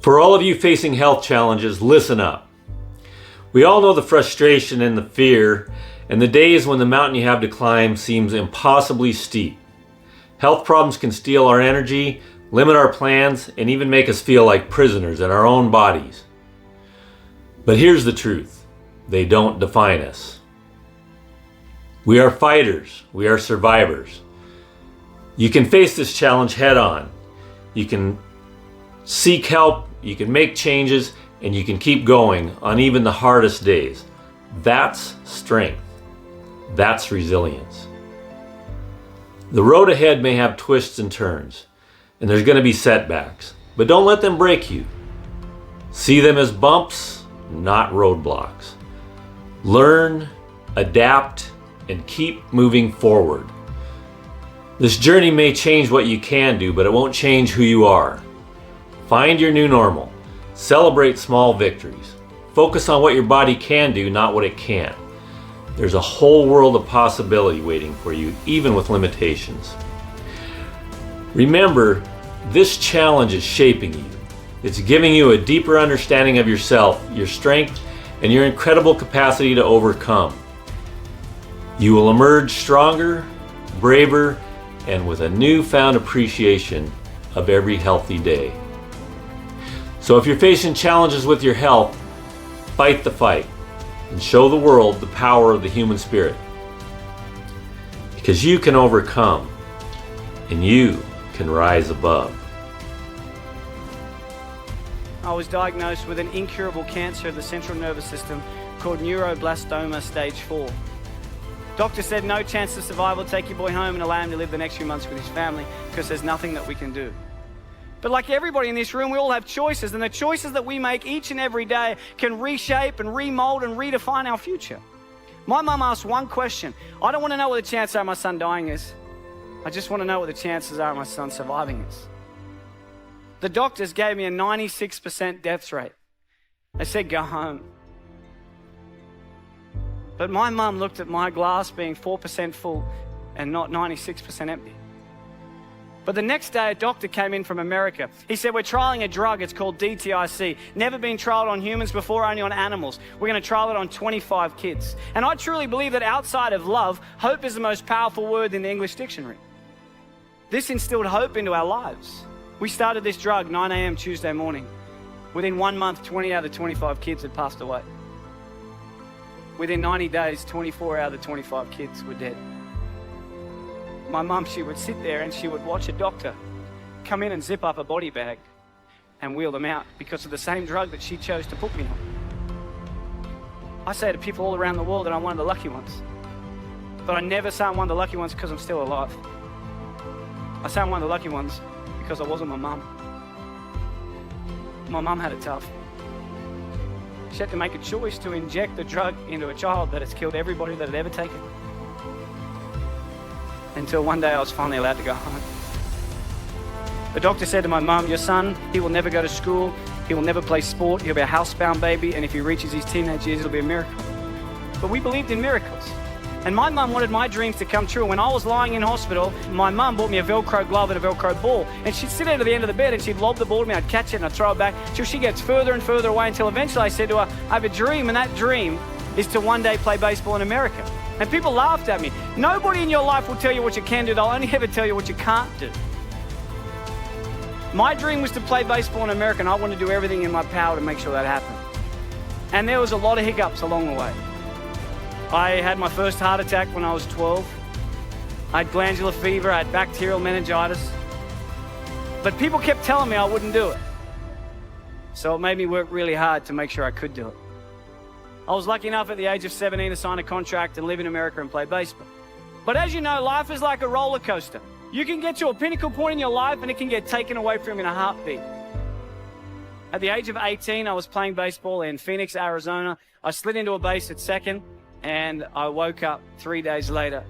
For all of you facing health challenges, listen up. We all know the frustration and the fear and the days when the mountain you have to climb seems impossibly steep. Health problems can steal our energy, limit our plans, and even make us feel like prisoners in our own bodies. But here's the truth. They don't define us. We are fighters. We are survivors. You can face this challenge head on. You can seek help, you can make changes, and you can keep going on even the hardest days. That's strength. That's resilience. The road ahead may have twists and turns, and there's going to be setbacks, but don't let them break you. See them as bumps, not roadblocks. Learn, adapt, and keep moving forward. This journey may change what you can do, but it won't change who you are. Find your new normal. Celebrate small victories. Focus on what your body can do, not what it can't. There's a whole world of possibility waiting for you, even with limitations. Remember, this challenge is shaping you. It's giving you a deeper understanding of yourself, your strength, and your incredible capacity to overcome. You will emerge stronger, braver, and with a newfound appreciation of every healthy day. So if you're facing challenges with your health, fight the fight and show the world the power of the human spirit. Because you can overcome and you can rise above. I was diagnosed with an incurable cancer of the central nervous system called neuroblastoma stage 4. Doctor said no chance of survival, take your boy home and allow him to live the next few months with his family because there's nothing that we can do. But like everybody in this room, we all have choices, and the choices that we make each and every day can reshape and remold and redefine our future. My mum asked one question. I don't want to know what the chances are of my son dying is. I just want to know what the chances are of my son surviving is. The doctors gave me a 96% death rate. They said, go home. But my mum looked at my glass being 4% full and not 96% empty. But the next day, a doctor came in from America. He said, we're trialing a drug. It's called DTIC. Never been trialed on humans before, only on animals. We're going to trial it on 25 kids. And I truly believe that outside of love, hope is the most powerful word in the English dictionary. This instilled hope into our lives. We started this drug 9 a.m. Tuesday morning. Within 1 month, 20 out of 25 kids had passed away. Within 90 days, 24 out of the 25 kids were dead. My mum, she would sit there and she would watch a doctor come in and zip up a body bag and wheel them out because of the same drug that she chose to put me on. I say to people all around the world that I'm one of the lucky ones. But I never say I'm one of the lucky ones because I'm still alive. I say I'm one of the lucky ones because I wasn't my mum. My mum had it tough. She had to make a choice to inject the drug into a child that has killed everybody that had ever taken it. Until one day I was finally allowed to go home. The doctor said to my mum, your son, he will never go to school, he will never play sport, he'll be a housebound baby, and if he reaches his teenage years, it'll be a miracle. But we believed in miracles. And my mum wanted my dreams to come true. When I was lying in hospital, my mum bought me a Velcro glove and a Velcro ball. And she'd sit at the end of the bed and she'd lob the ball to me, I'd catch it and I'd throw it back till she gets further and further away until eventually I said to her, I have a dream, and that dream is to one day play baseball in America. And people laughed at me. Nobody in your life will tell you what you can do. They'll only ever tell you what you can't do. My dream was to play baseball in America, and I wanted to do everything in my power to make sure that happened. And there was a lot of hiccups along the way. I had my first heart attack when I was 12. I had glandular fever, I had bacterial meningitis. But people kept telling me I wouldn't do it. So it made me work really hard to make sure I could do it. I was lucky enough at the age of 17 to sign a contract and live in America and play baseball. But as you know, life is like a roller coaster. You can get to a pinnacle point in your life and it can get taken away from you in a heartbeat. At the age of 18, I was playing baseball in Phoenix, Arizona. I slid into a base at second and I woke up 3 days later.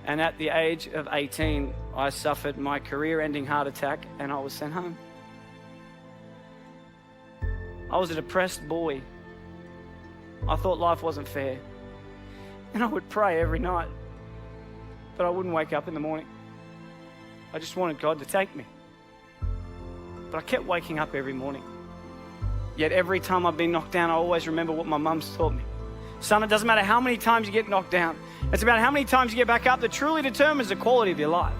And at the age of 18, I suffered my career-ending heart attack and I was sent home. I was a depressed boy. I thought life wasn't fair. And I would pray every night, but I wouldn't wake up in the morning. I just wanted God to take me. But I kept waking up every morning. Yet every time I've been knocked down, I always remember what my mum's taught me. Son, it doesn't matter how many times you get knocked down. It's about how many times you get back up that truly determines the quality of your life.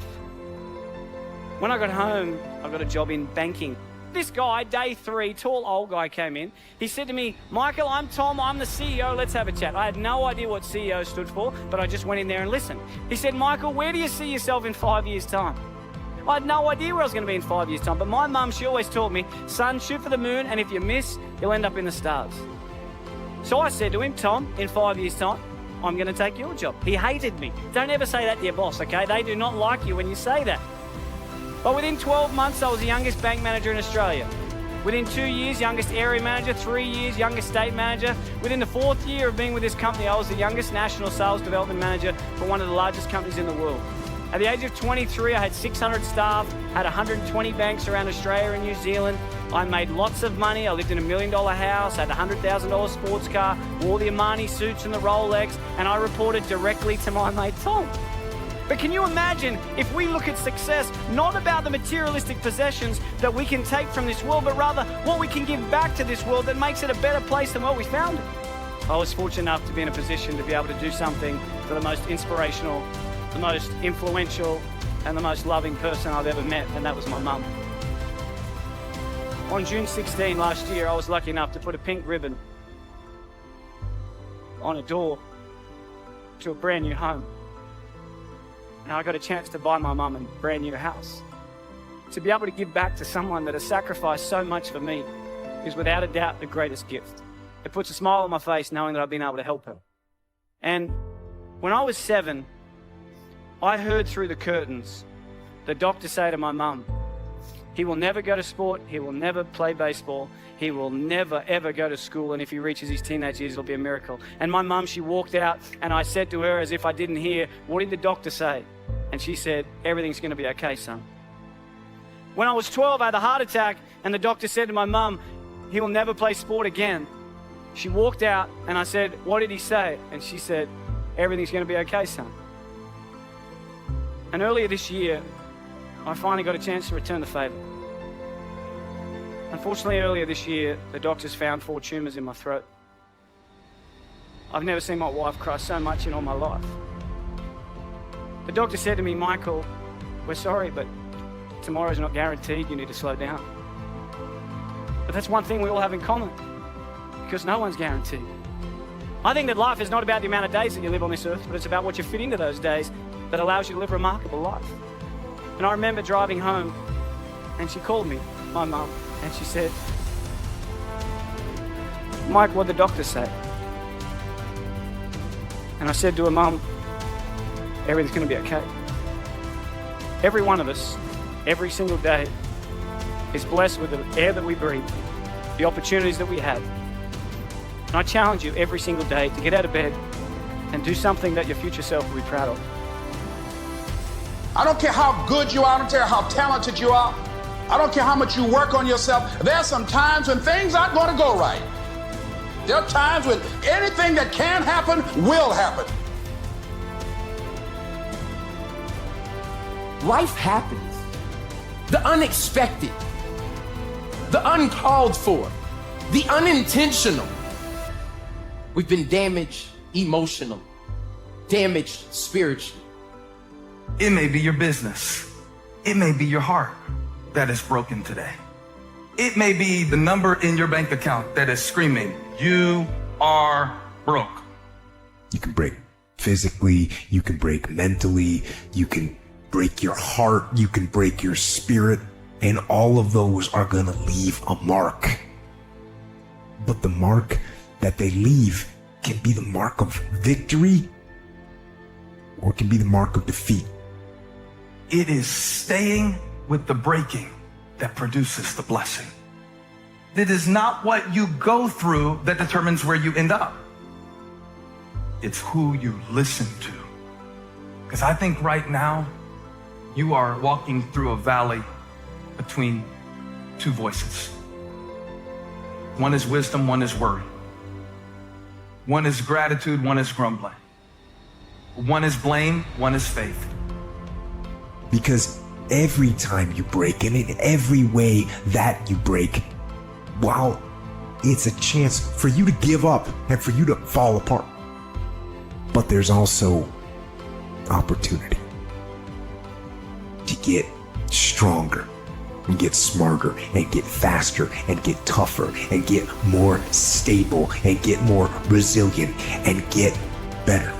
When I got home, I got a job in banking. This guy, day 3, tall old guy came in. He said to me, Michael, I'm Tom, I'm the CEO, let's have a chat. I had no idea what CEO stood for, but I just went in there and listened. He said, Michael, where do you see yourself in 5 years' time? I had no idea where I was going to be in 5 years' time, but my mum, she always taught me, son, shoot for the moon, and if you miss, you'll end up in the stars. So I said to him, Tom, in 5 years' time, I'm going to take your job. He hated me. Don't ever say that to your boss, okay? They do not like you when you say that. But within 12 months, I was the youngest bank manager in Australia. Within 2 years, youngest area manager. 3 years, youngest state manager. Within the 4th year of being with this company, I was the youngest national sales development manager for one of the largest companies in the world. At the age of 23, I had 600 staff, had 120 banks around Australia and New Zealand. I made lots of money. I lived in $1 million house, had a $100,000 sports car, wore the Armani suits and the Rolex, and I reported directly to my mate Tom. But can you imagine if we look at success not about the materialistic possessions that we can take from this world, but rather what we can give back to this world that makes it a better place than where we found it? I was fortunate enough to be in a position to be able to do something for the most inspirational, the most influential, and the most loving person I've ever met, and that was my mum. On June 16 last year, I was lucky enough to put a pink ribbon on a door to a brand new home. And I got a chance to buy my mum a brand new house. To be able to give back to someone that has sacrificed so much for me is without a doubt the greatest gift. It puts a smile on my face knowing that I've been able to help her. And when I was 7, I heard through the curtains the doctor say to my mum, he will never go to sport, he will never play baseball, he will never ever go to school, and if he reaches his teenage years, it'll be a miracle. And my mum, she walked out, and I said to her as if I didn't hear, what did the doctor say? And she said, everything's going to be okay, son. When I was 12, I had a heart attack, and the doctor said to my mum, he will never play sport again. She walked out, and I said, what did he say? And she said, everything's going to be okay, son. And earlier this year, I finally got a chance to return the favor. Unfortunately, earlier this year, the doctors found 4 tumors in my throat. I've never seen my wife cry so much in all my life. The doctor said to me, Michael, we're sorry, but tomorrow's not guaranteed. You need to slow down. But that's one thing we all have in common, because no one's guaranteed. I think that life is not about the amount of days that you live on this earth, but it's about what you fit into those days that allows you to live a remarkable life. And I remember driving home, and she called me, my mum, and she said, Mike, what'd the doctor say? And I said to her, Mum, everything's going to be okay. Every one of us, every single day, is blessed with the air that we breathe, the opportunities that we have. And I challenge you every single day to get out of bed and do something that your future self will be proud of. I don't care how good you are, I don't care how talented you are, I don't care how much you work on yourself. There are some times when things aren't going to go right. There are times when anything that can happen will happen. Life happens. The unexpected, the uncalled for, the unintentional. We've been damaged emotionally, damaged spiritually. It may be your business. It may be your heart that is broken today. It may be the number in your bank account that is screaming, you are broke. You can break physically, you can break mentally, you can break your heart, you can break your spirit, and all of those are gonna leave a mark. But the mark that they leave can be the mark of victory, or it can be the mark of defeat. It is staying with the breaking that produces the blessing. It is not what you go through that determines where you end up. It's who you listen to. Because I think right now, you are walking through a valley between 2 voices. One is wisdom, one is worry. One is gratitude, one is grumbling. One is blame, one is faith. Because every time you break and in every way that you break, while it's a chance for you to give up and for you to fall apart, but there's also opportunity to get stronger and get smarter and get faster and get tougher and get more stable and get more resilient and get better.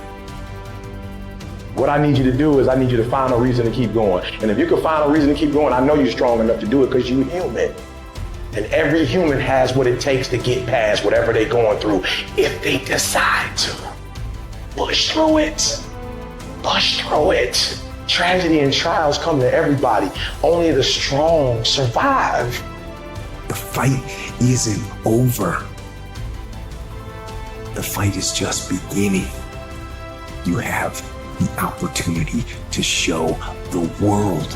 What I need you to do is I need you to find a reason to keep going. And if you can find a reason to keep going, I know you're strong enough to do it because you're human. And every human has what it takes to get past whatever they're going through if they decide to. Push through it. Push through it. Tragedy and trials come to everybody. Only the strong survive. The fight isn't over. The fight is just beginning. You have the opportunity to show the world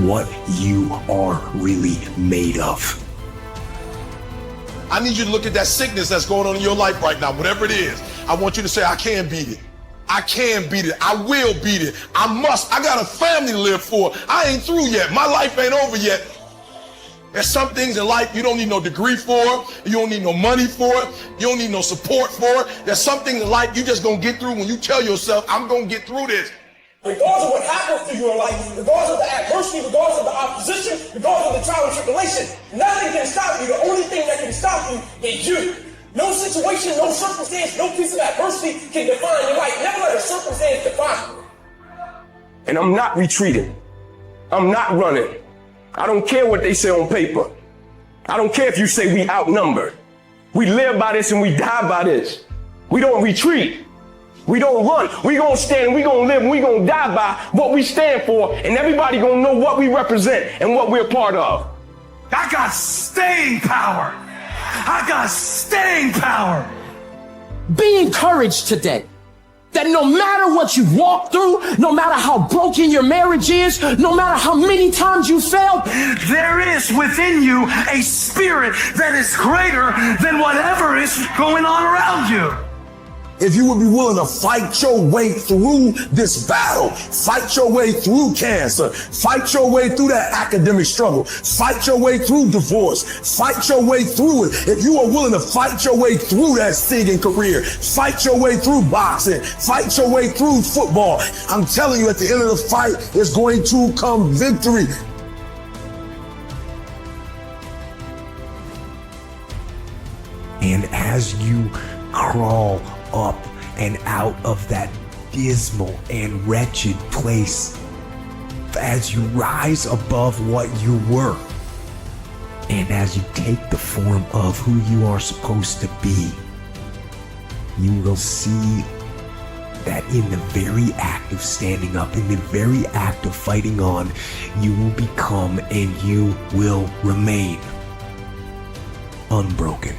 what you are really made of. I need you to look at that sickness that's going on in your life right now, whatever it is. I want you to say, I can beat it. I can beat it. I will beat it. I must. I got a family to live for. I ain't through yet. My life ain't over yet. There's some things in life you don't need no degree for. You don't need no money for it. You don't need no support for it. There's some things in life you just gonna get through when you tell yourself, I'm gonna get through this. Regardless of what happens to you in life, regardless of the adversity, regardless of the opposition, regardless of the trial and tribulation, nothing can stop you. The only thing that can stop you is you. No situation, no circumstance, no piece of adversity can define your life. Never let a circumstance define you. And I'm not retreating. I'm not running. I don't care what they say on paper. I don't care if you say we outnumbered. We live by this and we die by this. We don't retreat. We don't run. We gonna stand, we gonna live, and we gonna die by what we stand for, and everybody gonna know what we represent and what we're part of. I got staying power. I got staying power. Be encouraged today that no matter what you walk through, no matter how broken your marriage is, no matter how many times you failed, There is within you a spirit that is greater than whatever is going on around you. If you would be willing to fight your way through this battle, fight your way through cancer, fight your way through that academic struggle, fight your way through divorce, fight your way through it. If you are willing to fight your way through that singing career, fight your way through boxing, fight your way through football, I'm telling you, at the end of the fight is going to come victory. And as you crawl up and out of that dismal and wretched place, as you rise above what you were, and as you take the form of who you are supposed to be, you will see that in the very act of standing up, in the very act of fighting on, you will become and you will remain unbroken.